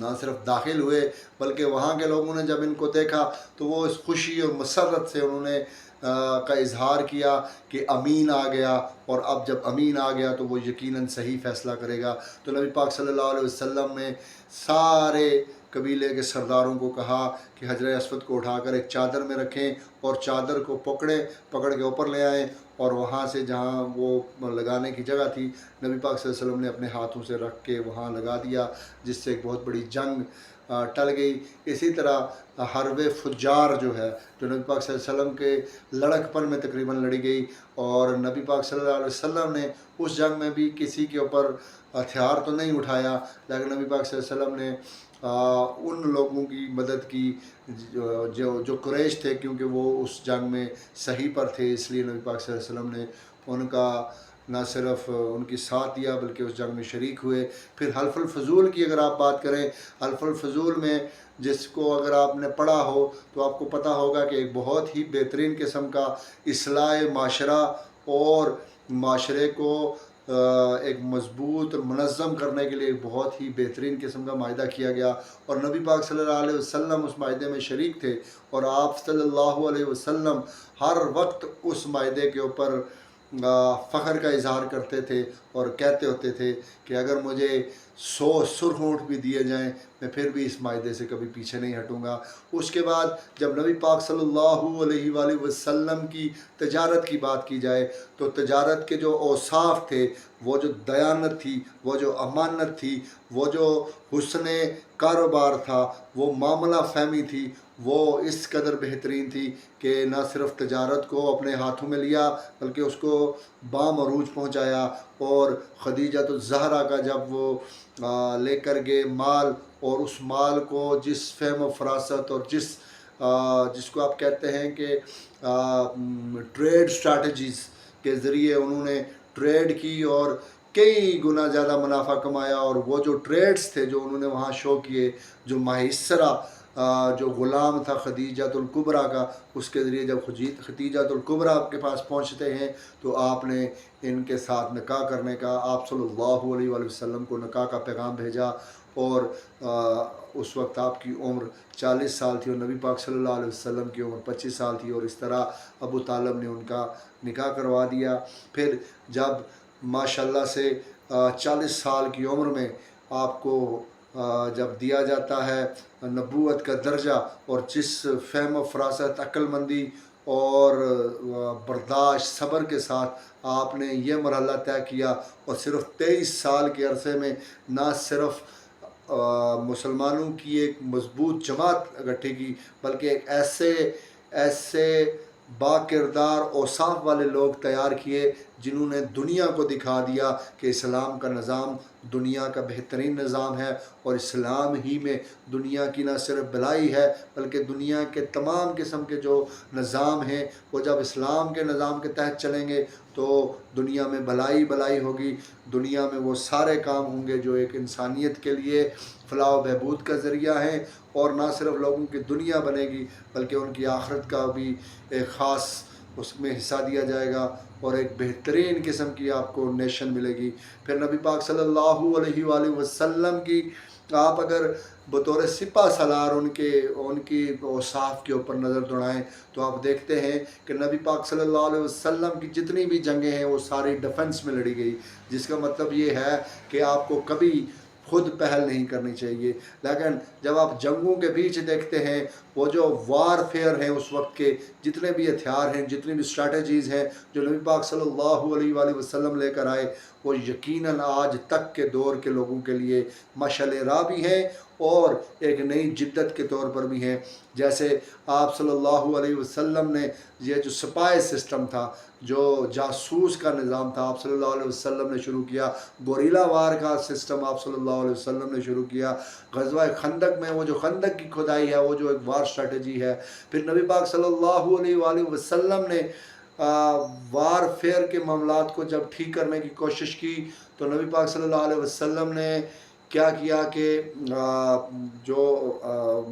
نہ صرف داخل ہوئے بلکہ وہاں کے لوگوں نے جب ان کو دیکھا تو وہ اس خوشی اور مسرت سے انہوں نے کا اظہار کیا کہ امین آ گیا، اور اب جب امین آ گیا تو وہ یقیناً صحیح فیصلہ کرے گا۔ تو نبی پاک صلی اللہ علیہ وسلم نے سارے قبیلے کے سرداروں کو کہا کہ حجر اسود کو اٹھا کر ایک چادر میں رکھیں اور چادر کو پکڑ کے اوپر لے آئیں، اور وہاں سے جہاں وہ لگانے کی جگہ تھی نبی پاک صلی اللہ علیہ وسلم نے اپنے ہاتھوں سے رکھ کے وہاں لگا دیا، جس سے ایک بہت بڑی جنگ ٹل گئی۔ اسی طرح حرب فجار جو ہے، جو نبی پاک صلی اللہ علیہ وسلم کے لڑک پن میں تقریباً لڑی گئی، اور نبی پاک صلی اللہ علیہ وسلم نے اس جنگ میں بھی کسی کے اوپر ہتھیار تو نہیں اٹھایا، لیکن نبی پاک صلی اللہ علیہ وسلم نے ان لوگوں کی مدد کی جو قریش تھے، کیونکہ وہ اس جنگ میں صحیح پر تھے، اس لیے نبی پاک صلی اللہ علیہ وسلم نے ان کا نہ صرف ان کی ساتھ دیا بلکہ اس جنگ میں شریک ہوئے۔ پھر حلف الفضول کی اگر آپ بات کریں، حلف الفضول میں جس کو اگر آپ نے پڑھا ہو تو آپ کو پتہ ہوگا کہ ایک بہت ہی بہترین قسم کا اصلاح معاشرہ اور معاشرے کو ایک مضبوط منظم کرنے کے لیے ایک بہت ہی بہترین قسم کا معاہدہ کیا گیا، اور نبی پاک صلی اللہ علیہ وسلم اس معاہدے میں شریک تھے، اور آپ صلی اللہ علیہ وسلم ہر وقت اس معاہدے کے اوپر فخر کا اظہار کرتے تھے اور کہتے ہوتے تھے کہ اگر مجھے 100 سرخ اونٹ بھی دیے جائیں میں پھر بھی اس معاہدے سے کبھی پیچھے نہیں ہٹوں گا۔ اس کے بعد جب نبی پاک صلی اللہ علیہ وآلہ وسلم کی تجارت کی بات کی جائے تو تجارت کے جو اوصاف تھے، وہ جو دیانت تھی، وہ جو امانت تھی، وہ جو حسن کاروبار تھا، وہ معاملہ فہمی تھی، وہ اس قدر بہترین تھی کہ نہ صرف تجارت کو اپنے ہاتھوں میں لیا بلکہ اس کو بام عروج پہنچایا، اور خدیجۃ الزہرا کا جب وہ لے کر گئے مال، اور اس مال کو جس فہم و فراست اور جس کو آپ کہتے ہیں کہ ٹریڈ اسٹریٹجیز کے ذریعے انہوں نے ٹریڈ کی اور کئی گنا زیادہ منافع کمایا، اور وہ جو ٹریڈز تھے جو انہوں نے وہاں شو کیے، جو ماہیسرہ جو غلام تھا خدیجۃ الکبریٰ کا، اس کے ذریعے جب خدیجۃ الکبریٰ آپ کے پاس پہنچتے ہیں تو آپ نے ان کے ساتھ نکاح کرنے کا، آپ صلی اللہ علیہ وآلہ وسلم کو نکاح کا پیغام بھیجا، اور اس وقت آپ کی عمر 40 سال تھی اور نبی پاک صلی اللہ علیہ وسلم کی عمر 25 سال تھی، اور اس طرح ابو طالب نے ان کا نکاح کروا دیا۔ پھر جب ماشاءاللہ سے 40 سال کی عمر میں آپ کو جب دیا جاتا ہے نبوت کا درجہ، اور جس فہم و فراست، عقل مندی اور برداشت، صبر کے ساتھ آپ نے یہ مرحلہ طے کیا، اور صرف 23 سال کے عرصے میں نہ صرف مسلمانوں کی ایک مضبوط جماعت اکٹھی کی بلکہ ایک ایسے با کردار اوصاف والے لوگ تیار کیے جنہوں نے دنیا کو دکھا دیا کہ اسلام کا نظام دنیا کا بہترین نظام ہے، اور اسلام ہی میں دنیا کی نہ صرف بھلائی ہے بلکہ دنیا کے تمام قسم کے جو نظام ہیں وہ جب اسلام کے نظام کے تحت چلیں گے تو دنیا میں بھلائی ہوگی، دنیا میں وہ سارے کام ہوں گے جو ایک انسانیت کے لیے فلاح و بہبود کا ذریعہ ہیں، اور نہ صرف لوگوں کی دنیا بنے گی بلکہ ان کی آخرت کا بھی ایک خاص اس میں حصہ دیا جائے گا، اور ایک بہترین قسم کی آپ کو نیشن ملے گی۔ پھر نبی پاک صلی اللہ علیہ وآلہ وسلم کی آپ اگر بطور سپہ سالار ان کی اوصاف کے اوپر نظر دوڑائیں تو آپ دیکھتے ہیں کہ نبی پاک صلی اللہ علیہ وسلم کی جتنی بھی جنگیں ہیں وہ ساری ڈیفنس میں لڑی گئی، جس کا مطلب یہ ہے کہ آپ کو کبھی خود پہل نہیں کرنی چاہیے، لیکن جب آپ جنگوں کے بیچ دیکھتے ہیں وہ جو وار فیئر ہیں اس وقت کے جتنے بھی ہتھیار ہیں، جتنی بھی اسٹریٹجیز ہیں جو نبی پاک صلی اللہ علیہ وآلہ وسلم لے کر آئے، وہ یقیناً آج تک کے دور کے لوگوں کے لیے مشعل راہ بھی ہیں اور ایک نئی جدت کے طور پر بھی ہیں۔ جیسے آپ صلی اللہ علیہ وسلم نے یہ جو سپاہی سسٹم تھا، جو جاسوس کا نظام تھا، آپ صلی اللہ علیہ وسلم نے شروع کیا، گوریلا وار کا سسٹم آپ صلی اللہ علیہ وسلم نے شروع کیا، غزوہ خندق میں وہ جو خندق کی کھدائی ہے وہ جو ایک وار اسٹریٹجی ہے، پھر نبی پاک صلی اللہ علیہ وآلہ وسلم نے وار فیئر کے معاملات کو جب ٹھیک کرنے کی کوشش کی تو نبی پاک صلی اللہ علیہ وسلم نے کیا کیا کہ جو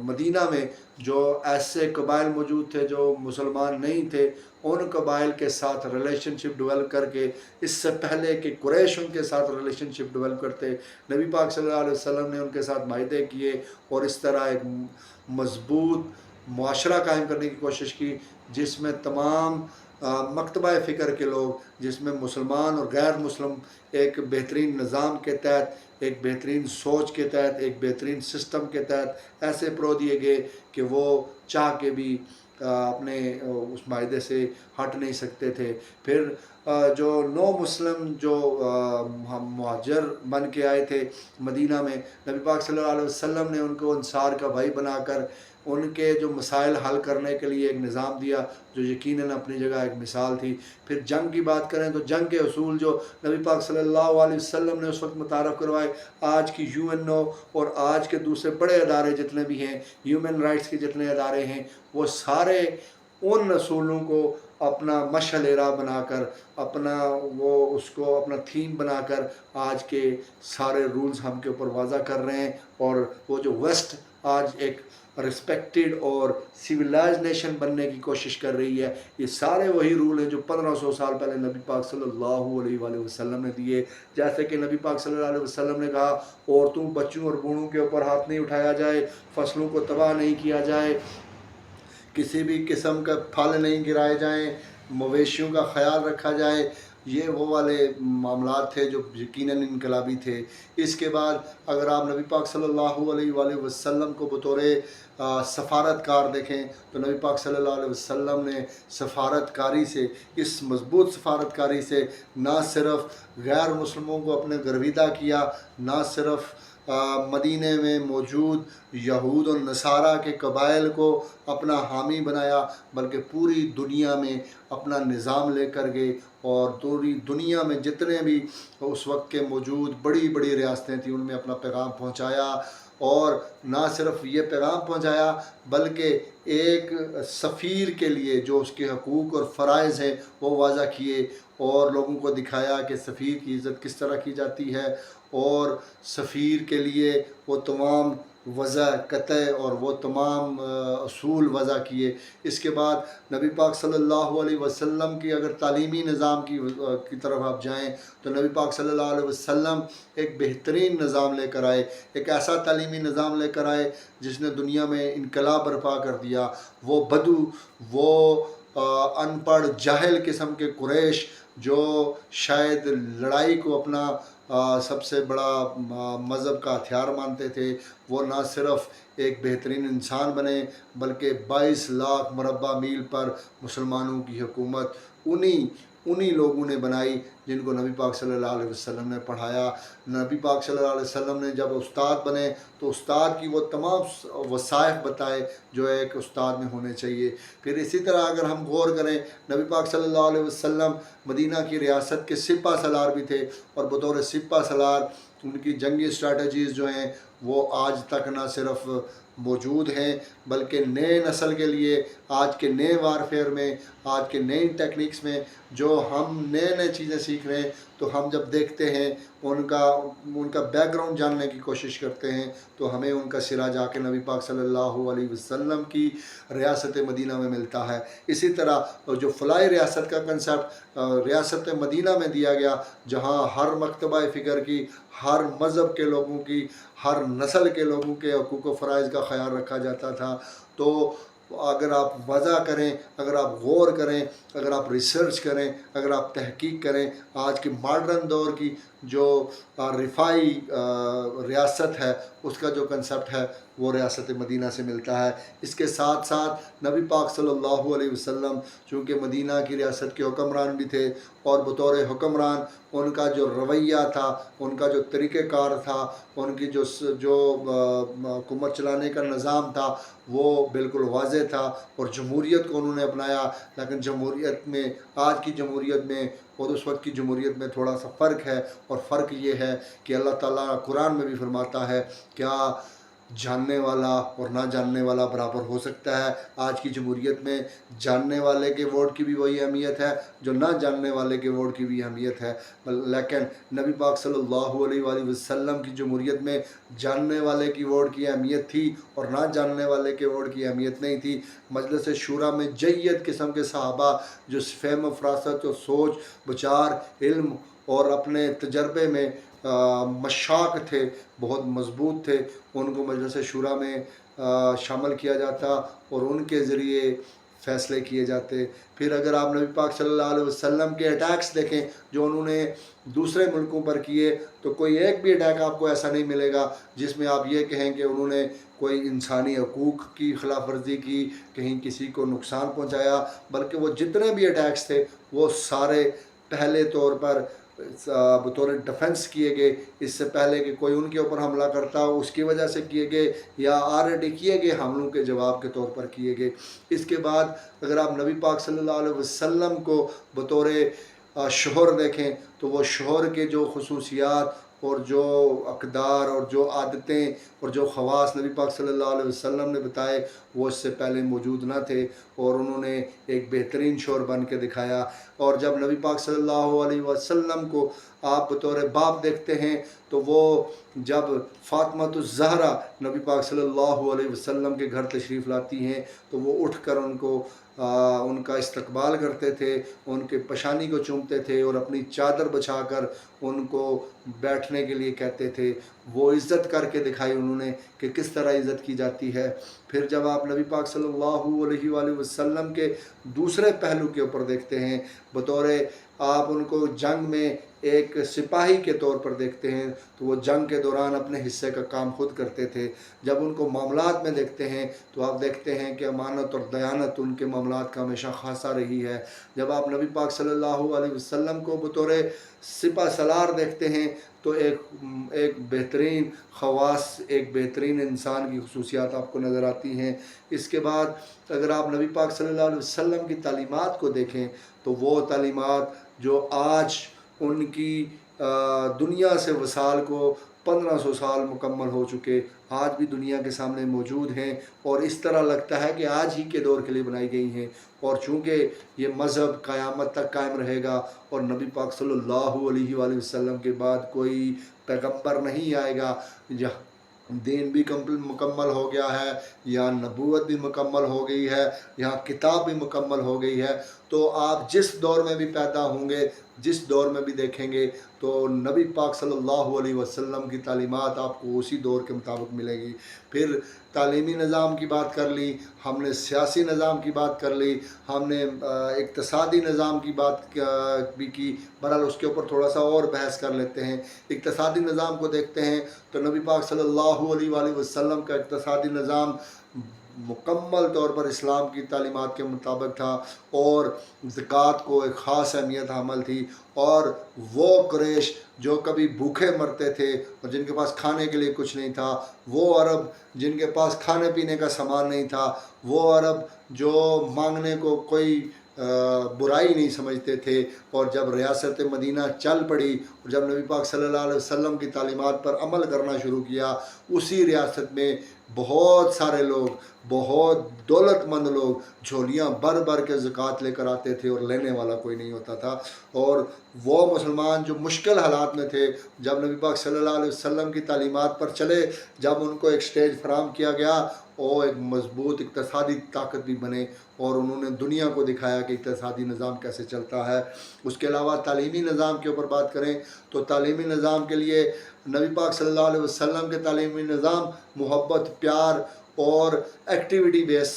مدینہ میں جو ایسے قبائل موجود تھے جو مسلمان نہیں تھے، ان قبائل کے ساتھ ریلیشن شپ ڈیولپ کر کے، اس سے پہلے کہ قریش ان کے ساتھ ریلیشن شپ ڈیولپ کرتے، نبی پاک صلی اللہ علیہ وسلم نے ان کے ساتھ معاہدے کیے اور اس طرح ایک مضبوط معاشرہ قائم کرنے کی کوشش کی، جس میں تمام مکتبہ فکر کے لوگ، جس میں مسلمان اور غیر مسلم ایک بہترین نظام کے تحت، ایک بہترین سوچ کے تحت، ایک بہترین سسٹم کے تحت ایسے پرو دیے گئے کہ وہ چاہ کے بھی اپنے اس معاہدے سے ہٹ نہیں سکتے تھے۔ پھر جو نو مسلم جو مہاجر بن کے آئے تھے مدینہ میں، نبی پاک صلی اللہ علیہ وسلم نے ان کو انصار کا بھائی بنا کر ان کے جو مسائل حل کرنے کے لیے ایک نظام دیا، جو یقیناً اپنی جگہ ایک مثال تھی۔ پھر جنگ کی بات کریں تو جنگ کے اصول جو نبی پاک صلی اللہ علیہ وسلم نے اس وقت متعارف کروائے، آج کی UNO اور آج کے دوسرے بڑے ادارے جتنے بھی ہیں، ہیومن رائٹس کے جتنے ادارے ہیں، وہ سارے ان اصولوں کو اپنا مشعل راہ بنا کر، اپنا اس کو اپنا تھیم بنا کر آج کے سارے رولز ہم کے اوپر واضح کر رہے ہیں۔ اور وہ جو ویسٹ آج ایک رسپیکٹڈ اور سویلائز نیشن بننے کی کوشش کر رہی ہے، یہ سارے وہی رول ہیں جو 1500 سال پہلے نبی پاک صلی اللہ علیہ وآلہ وسلم نے دیے۔ جیسے کہ نبی پاک صلی اللہ علیہ وسلم نے کہا، عورتوں، بچوں اور بوڑھوں کے اوپر ہاتھ نہیں اٹھایا جائے، فصلوں کو تباہ نہیں کیا جائے، کسی بھی قسم کا پھل نہیں گرائے جائیں، مویشیوں کا خیال رکھا جائے۔ یہ وہ والے معاملات تھے جو یقیناً انقلابی تھے۔ اس کے بعد اگر آپ نبی پاک صلی اللہ علیہ وآلہ وسلم کو بطور سفارتکار دیکھیں تو نبی پاک صلی اللہ علیہ وسلم نے سفارتکاری سے، اس مضبوط سفارتکاری سے نہ صرف غیر مسلموں کو اپنے گرویدہ کیا، نہ صرف مدینہ میں موجود یہود و نصارہ کے قبائل کو اپنا حامی بنایا، بلکہ پوری دنیا میں اپنا نظام لے کر گئے، اور پوری دنیا میں جتنے بھی اس وقت کے موجود بڑی بڑی ریاستیں تھیں ان میں اپنا پیغام پہنچایا۔ اور نہ صرف یہ پیغام پہنچایا بلکہ ایک سفیر کے لیے جو اس کے حقوق اور فرائض ہیں وہ واضح کیے، اور لوگوں کو دکھایا کہ سفیر کی عزت کس طرح کی جاتی ہے، اور سفیر کے لیے وہ تمام وضع قطع اور وہ تمام اصول وضع کیے۔ اس کے بعد نبی پاک صلی اللہ علیہ وسلم کی اگر تعلیمی نظام کی طرف آپ جائیں تو نبی پاک صلی اللہ علیہ وسلم ایک بہترین نظام لے کر آئے، ایک ایسا تعلیمی نظام لے کر آئے جس نے دنیا میں انقلاب برپا کر دیا۔ وہ بدو، وہ ان پڑھ جاہل قسم کے قریش جو شاید لڑائی کو اپنا سب سے بڑا مذہب کا ہتھیار مانتے تھے، وہ نہ صرف ایک بہترین انسان بنے بلکہ 22 لاکھ مربع میل پر مسلمانوں کی حکومت انہی لوگوں نے بنائی جن کو نبی پاک صلی اللہ علیہ وسلم نے پڑھایا۔ نبی پاک صلی اللہ علیہ وسلم نے جب استاد بنے تو استاد کی وہ تمام وظائف بتائے جو ایک استاد میں ہونے چاہیے۔ پھر اسی طرح اگر ہم غور کریں، نبی پاک صلی اللہ علیہ وسلم مدینہ کی ریاست کے سپہ سالار بھی تھے، اور بطور سپہ سالار ان کی جنگی اسٹریٹجیز جو ہیں وہ آج تک نہ صرف موجود ہیں بلکہ نئے نسل کے لیے، آج کے نئے وارفیئر میں، آج کے نئی ٹیکنیکس میں جو ہم نئے چیزیں سیکھ رہے ہیں، تو ہم جب دیکھتے ہیں ان کا بیک گراؤنڈ جاننے کی کوشش کرتے ہیں تو ہمیں ان کا سرا جا کے نبی پاک صلی اللہ علیہ وسلم کی ریاست مدینہ میں ملتا ہے۔ اسی طرح جو فلاحی ریاست کا کنسیپٹ ریاست مدینہ میں دیا گیا، جہاں ہر مکتبہ فکر کی، ہر مذہب کے لوگوں کی، ہر نسل کے لوگوں کے حقوق و فرائض کا خیال رکھا جاتا تھا۔ تو اگر آپ وضع کریں، اگر آپ غور کریں، اگر آپ ریسرچ کریں، اگر آپ تحقیق کریں، آج کے ماڈرن دور کی جو رفاعی ریاست ہے اس کا جو کنسیپٹ ہے وہ ریاست مدینہ سے ملتا ہے۔ اس کے ساتھ ساتھ نبی پاک صلی اللہ علیہ وسلم چونکہ مدینہ کی ریاست کے حکمران بھی تھے، اور بطور حکمران ان کا جو رویہ تھا، ان کا جو طریقہ کار تھا، ان کی جو حکومت چلانے کا نظام تھا وہ بالکل واضح تھا، اور جمہوریت کو انہوں نے اپنایا۔ لیکن جمہوریت میں، آج کی جمہوریت میں اور اس وقت کی جمہوریت میں تھوڑا سا فرق ہے، اور فرق یہ ہے کہ اللہ تعالیٰ قرآن میں بھی فرماتا ہے، کیا جاننے والا اور نہ جاننے والا برابر ہو سکتا ہے۔ آج کی جمہوریت میں جاننے والے کے ووٹ کی بھی وہی اہمیت ہے جو نہ جاننے والے کے ووٹ کی بھی اہمیت ہے، لیکن نبی پاک صلی اللہ علیہ وآلہ وسلم کی جمہوریت میں جاننے والے کی ووٹ کی اہمیت تھی اور نہ جاننے والے کے ووٹ کی اہمیت نہیں تھی۔ مجلس شورا میں جید قسم کے صحابہ جو فہم و فراست اور سوچ بچار علم اور اپنے تجربے میں مشاق تھے، بہت مضبوط تھے، ان کو مجلس شورا میں شامل کیا جاتا اور ان کے ذریعے فیصلے کیے جاتے۔ پھر اگر آپ نبی پاک صلی اللہ علیہ وسلم کے اٹیکس دیکھیں جو انہوں نے دوسرے ملکوں پر کیے، تو کوئی ایک بھی اٹیک آپ کو ایسا نہیں ملے گا جس میں آپ یہ کہیں کہ انہوں نے کوئی انسانی حقوق کی خلاف ورزی کی، کہیں کسی کو نقصان پہنچایا، بلکہ وہ جتنے بھی اٹیکس تھے وہ سارے پہلے طور پر بطور ڈیفنس کیے گئے، اس سے پہلے کہ کوئی ان کے اوپر حملہ کرتا اس کی وجہ سے کیے گئے، یا آلریڈی کیے گئے حملوں کے جواب کے طور پر کیے گئے۔ اس کے بعد اگر آپ نبی پاک صلی اللہ علیہ وسلم کو بطور شوہر دیکھیں تو وہ شوہر کے جو خصوصیات اور جو اقدار اور جو عادتیں اور جو خواص نبی پاک صلی اللہ علیہ وسلم نے بتائے وہ اس سے پہلے موجود نہ تھے، اور انہوں نے ایک بہترین شوہر بن کے دکھایا۔ اور جب نبی پاک صلی اللہ علیہ وسلم کو آپ بطور باپ دیکھتے ہیں تو وہ جب فاطمہ الزہرا نبی پاک صلی اللہ علیہ وسلم کے گھر تشریف لاتی ہیں تو وہ اٹھ کر ان کا استقبال کرتے تھے، ان کے پیشانی کو چومتے تھے اور اپنی چادر بچھا کر ان کو بیٹھنے کے لیے کہتے تھے۔ وہ عزت کر کے دکھائی انہوں نے کہ کس طرح عزت کی جاتی ہے۔ پھر جب آپ نبی پاک صلی اللہ علیہ وآلہ وسلم کے دوسرے پہلو کے اوپر دیکھتے ہیں، بطور آپ ان کو جنگ میں ایک سپاہی کے طور پر دیکھتے ہیں، تو وہ جنگ کے دوران اپنے حصے کا کام خود کرتے تھے۔ جب ان کو معاملات میں دیکھتے ہیں تو آپ دیکھتے ہیں کہ امانت اور دیانت ان کے معاملات کا ہمیشہ خاصہ رہی ہے۔ جب آپ نبی پاک صلی اللہ علیہ وسلم کو بطور سپہ سالار دیکھتے ہیں تو ایک بہترین خواص، ایک بہترین انسان کی خصوصیات آپ کو نظر آتی ہیں۔ اس کے بعد اگر آپ نبی پاک صلی اللہ علیہ وسلم کی تعلیمات کو دیکھیں تو وہ تعلیمات جو آج ان کی دنیا سے وصال کو 1500 سال مکمل ہو چکے، آج بھی دنیا کے سامنے موجود ہیں، اور اس طرح لگتا ہے کہ آج ہی کے دور کے لیے بنائی گئی ہیں۔ اور چونکہ یہ مذہب قیامت تک قائم رہے گا اور نبی پاک صلی اللہ علیہ وآلہ وسلم کے بعد کوئی پیغمبر نہیں آئے گا، دین بھی مکمل ہو گیا ہے، یا نبوت بھی مکمل ہو گئی ہے، یہاں کتاب بھی مکمل ہو گئی ہے، تو آپ جس دور میں بھی پیدا ہوں گے، جس دور میں بھی دیکھیں گے تو نبی پاک صلی اللہ علیہ وسلم کی تعلیمات آپ کو اسی دور کے مطابق ملے گی۔ پھر تعلیمی نظام کی بات کر لی ہم نے، سیاسی نظام کی بات کر لی ہم نے، اقتصادی نظام کی بات بھی کی، بہرحال اس کے اوپر تھوڑا سا اور بحث کر لیتے ہیں۔ اقتصادی نظام کو دیکھتے ہیں تو نبی پاک صلی اللہ علیہ وآلہ وسلم کا اقتصادی نظام مکمل طور پر اسلام کی تعلیمات کے مطابق تھا، اور زکوٰۃ کو ایک خاص اہمیت حامل تھی، اور وہ قریش جو کبھی بھوکے مرتے تھے اور جن کے پاس کھانے کے لیے کچھ نہیں تھا، وہ عرب جن کے پاس کھانے پینے کا سامان نہیں تھا، وہ عرب جو مانگنے کو کوئی برائی نہیں سمجھتے تھے، اور جب ریاست مدینہ چل پڑی اور جب نبی پاک صلی اللہ علیہ وسلم کی تعلیمات پر عمل کرنا شروع کیا، اسی ریاست میں بہت سارے لوگ، بہت دولت مند لوگ جھولیاں بھر بھر کے زکوٰۃ لے کر آتے تھے اور لینے والا کوئی نہیں ہوتا تھا۔ اور وہ مسلمان جو مشکل حالات میں تھے، جب نبی پاک صلی اللہ علیہ وسلم کی تعلیمات پر چلے، جب ان کو ایک سٹیج فراہم کیا گیا، اور ایک مضبوط اقتصادی طاقت بھی بنے، اور انہوں نے دنیا کو دکھایا کہ اقتصادی نظام کیسے چلتا ہے۔ اس کے علاوہ تعلیمی نظام کے اوپر بات کریں تو تعلیمی نظام کے لیے نبی پاک صلی اللہ علیہ وسلم کے تعلیمی نظام محبت، پیار اور ایکٹیویٹی بیس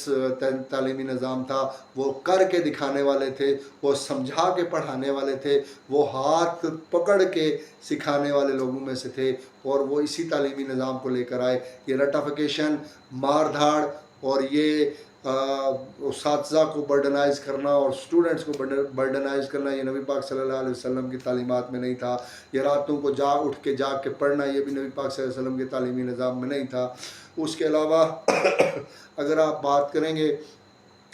تعلیمی نظام تھا۔ وہ کر کے دکھانے والے تھے، وہ سمجھا کے پڑھانے والے تھے، وہ ہاتھ پکڑ کے سکھانے والے لوگوں میں سے تھے، اور وہ اسی تعلیمی نظام کو لے کر آئے۔ یہ رٹافیکیشن، مار دھاڑ اور یہ اساتذہ کو برڈنائز کرنا اور اسٹوڈنٹس کو برڈنائز کرنا، یہ نبی پاک صلی اللہ علیہ وسلم کی تعلیمات میں نہیں تھا۔ یہ راتوں کو اٹھ کے جاگ کے پڑھنا، یہ بھی نبی پاک صلی اللہ علیہ وسلم کے تعلیمی نظام میں نہیں تھا۔ اس کے علاوہ اگر آپ بات کریں گے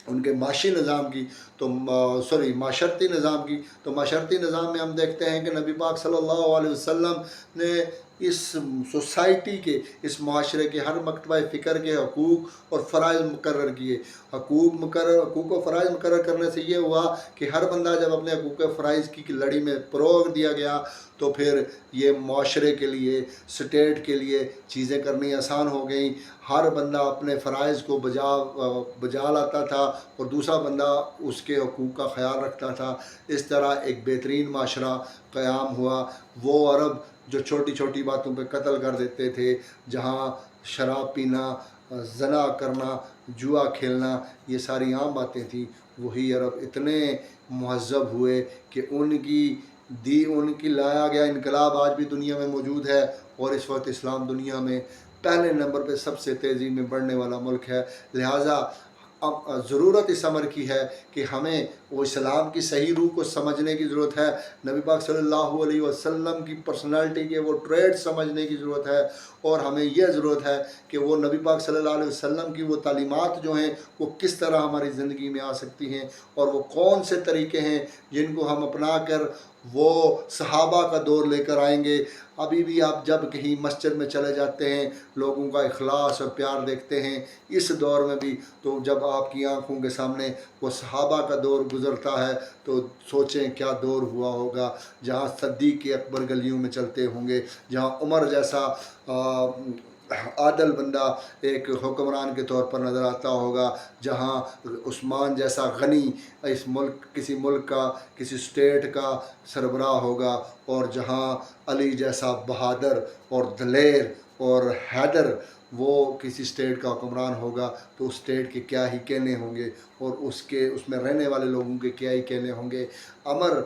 ان کے معاشی نظام کی تو معاشرتی نظام کی، تو معاشرتی نظام میں ہم دیکھتے ہیں کہ نبی پاک صلی اللہ علیہ وسلم نے اس سوسائٹی کے، اس معاشرے کے ہر مکتبہ فکر کے حقوق اور فرائض مقرر کیے۔ حقوق و فرائض مقرر کرنے سے یہ ہوا کہ ہر بندہ جب اپنے حقوق و فرائض کی لڑی میں فروغ دیا گیا تو پھر یہ معاشرے کے لیے، اسٹیٹ کے لیے چیزیں کرنی آسان ہو گئیں۔ ہر بندہ اپنے فرائض کو بجا لاتا تھا اور دوسرا بندہ اس کے حقوق کا خیال رکھتا تھا۔ اس طرح ایک بہترین معاشرہ قیام ہوا۔ وہ عرب جو چھوٹی چھوٹی باتوں پہ قتل کر دیتے تھے، جہاں شراب پینا، زنا کرنا، جوا کھیلنا یہ ساری عام باتیں تھیں، وہی عرب اتنے مہذب ہوئے کہ ان کی لایا گیا انقلاب آج بھی دنیا میں موجود ہے، اور اس وقت اسلام دنیا میں پہلے نمبر پہ سب سے تیزی میں بڑھنے والا ملک ہے۔ لہٰذا اب ضرورت اس امر کی ہے کہ ہمیں وہ اسلام کی صحیح روح کو سمجھنے کی ضرورت ہے، نبی پاک صلی اللہ علیہ وسلم کی پرسنالٹی کے وہ ٹریڈ سمجھنے کی ضرورت ہے، اور ہمیں یہ ضرورت ہے کہ وہ نبی پاک صلی اللہ علیہ وسلم کی وہ تعلیمات جو ہیں وہ کس طرح ہماری زندگی میں آ سکتی ہیں، اور وہ کون سے طریقے ہیں جن کو ہم اپنا کر وہ صحابہ کا دور لے کر آئیں گے۔ ابھی بھی آپ جب کہیں مسجد میں چلے جاتے ہیں، لوگوں کا اخلاص اور پیار دیکھتے ہیں، اس دور میں بھی تو جب آپ کی آنکھوں کے سامنے وہ صحابہ کا دور گزرتا ہے تو سوچیں کیا دور ہوا ہوگا، جہاں صدیق اکبر گلیوں میں چلتے ہوں گے، جہاں عمر جیسا عادل بندہ ایک حکمران کے طور پر نظر آتا ہوگا، جہاں عثمان جیسا غنی کسی ملک کا، کسی اسٹیٹ کا سربراہ ہوگا، اور جہاں علی جیسا بہادر اور دلیر اور حیدر وہ کسی اسٹیٹ کا حکمران ہوگا، تو اس اسٹیٹ کے کیا ہی کہنے ہوں گے، اور اس میں رہنے والے لوگوں کے کیا ہی کہنے ہوں گے۔ امر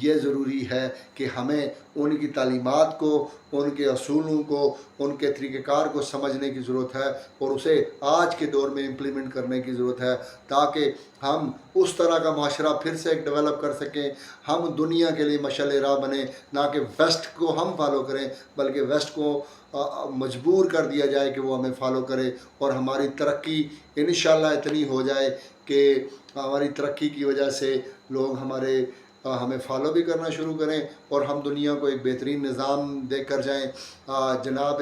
یہ ضروری ہے کہ ہمیں ان کی تعلیمات کو، ان کے اصولوں کو، ان کے طریقہ کار کو سمجھنے کی ضرورت ہے، اور اسے آج کے دور میں امپلیمنٹ کرنے کی ضرورت ہے، تاکہ ہم اس طرح کا معاشرہ پھر سے ایک ڈیولپ کر سکیں، ہم دنیا کے لیے مشعل راہ بنیں، نہ کہ ویسٹ کو ہم فالو کریں، بلکہ ویسٹ کو مجبور کر دیا جائے کہ وہ ہمیں فالو کرے، اور ہماری ترقی انشاءاللہ اتنی ہو جائے کہ ہماری ترقی کی وجہ سے لوگ ہمیں فالو بھی کرنا شروع کریں، اور ہم دنیا کو ایک بہترین نظام دے کر جائیں۔ جناب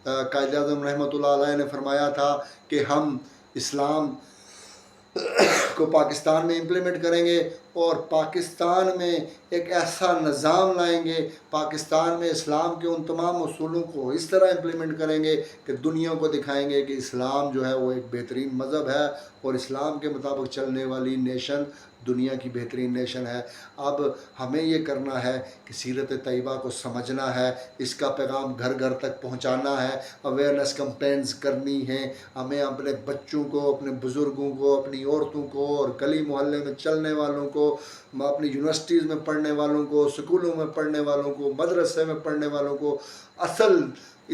قائد اعظم رحمۃ اللہ علیہ نے فرمایا تھا کہ ہم اسلام کو پاکستان میں امپلیمنٹ کریں گے، اور پاکستان میں ایک ایسا نظام لائیں گے، پاکستان میں اسلام کے ان تمام اصولوں کو اس طرح امپلیمنٹ کریں گے کہ دنیا کو دکھائیں گے کہ اسلام جو ہے وہ ایک بہترین مذہب ہے، اور اسلام کے مطابق چلنے والی نیشن دنیا کی بہترین نیشن ہے۔ اب ہمیں یہ کرنا ہے کہ سیرت طیبہ کو سمجھنا ہے، اس کا پیغام گھر گھر تک پہنچانا ہے، اویئرنیس کمپینز کرنی ہیں، ہمیں اپنے بچوں کو، اپنے بزرگوں کو، اپنی عورتوں کو، اور گلی محلے میں چلنے والوں کو، اپنی یونیورسٹیز میں پڑھنے والوں کو، سکولوں میں پڑھنے والوں کو، مدرسے میں پڑھنے والوں کو اصل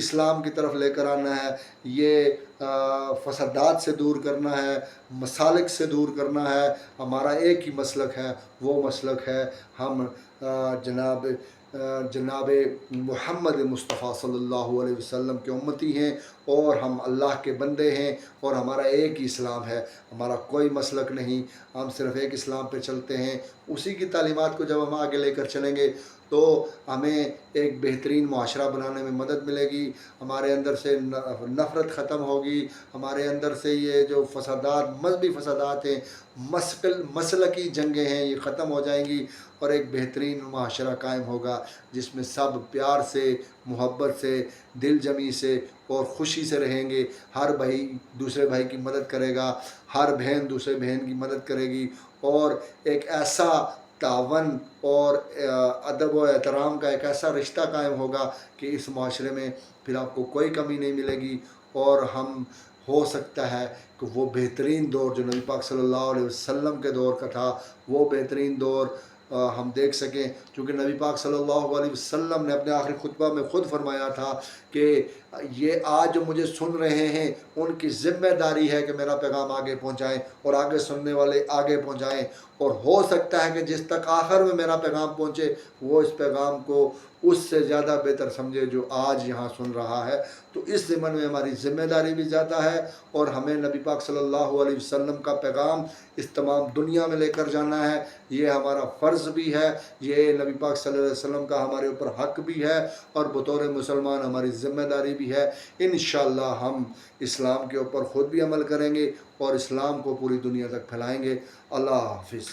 اسلام کی طرف لے کر آنا ہے۔ یہ فسادات سے دور کرنا ہے، مسالک سے دور کرنا ہے۔ ہمارا ایک ہی مسلک ہے، وہ مسلک ہے ہم جناب محمد مصطفیٰ صلی اللہ علیہ وسلم کے امتی ہیں، اور ہم اللہ کے بندے ہیں، اور ہمارا ایک ہی اسلام ہے، ہمارا کوئی مسلک نہیں، ہم صرف ایک اسلام پہ چلتے ہیں۔ اسی کی تعلیمات کو جب ہم آگے لے کر چلیں گے تو ہمیں ایک بہترین معاشرہ بنانے میں مدد ملے گی، ہمارے اندر سے نفرت ختم ہوگی، ہمارے اندر سے یہ جو فسادات، مذہبی فسادات ہیں، مسلکی جنگیں ہیں، یہ ختم ہو جائیں گی، اور ایک بہترین معاشرہ قائم ہوگا جس میں سب پیار سے، محبت سے، دل جمی سے اور خوشی سے رہیں گے۔ ہر بھائی دوسرے بھائی کی مدد کرے گا، ہر بہن دوسرے بہن کی مدد کرے گی، اور ایک ایسا تعاون اور ادب و احترام کا ایک ایسا رشتہ قائم ہوگا کہ اس معاشرے میں پھر آپ کو کوئی کمی نہیں ملے گی، اور ہم ہو سکتا ہے کہ وہ بہترین دور جو نبی پاک صلی اللہ علیہ وسلم کے دور کا تھا، وہ بہترین دور ہم دیکھ سکیں، کیونکہ نبی پاک صلی اللہ علیہ وسلم نے اپنے آخری خطبہ میں خود فرمایا تھا کہ یہ آج جو مجھے سن رہے ہیں ان کی ذمہ داری ہے کہ میرا پیغام آگے پہنچائیں اور آگے سننے والے آگے پہنچائیں، اور ہو سکتا ہے کہ جس تک آخر میں میرا پیغام پہنچے وہ اس پیغام کو اس سے زیادہ بہتر سمجھے جو آج یہاں سن رہا ہے۔ تو اس ضمن میں ہماری ذمہ داری بھی زیادہ ہے، اور ہمیں نبی پاک صلی اللہ علیہ وسلم کا پیغام اس تمام دنیا میں لے کر جانا ہے۔ یہ ہمارا فرض بھی ہے، یہ نبی پاک صلی اللہ علیہ وسلم کا ہمارے اوپر حق بھی ہے، اور بطور مسلمان ہماری ذمہ داری بھی ہے۔ انشاءاللہ ہم اسلام کے اوپر خود بھی عمل کریں گے اور اسلام کو پوری دنیا تک پھیلائیں گے۔ اللہ حافظ۔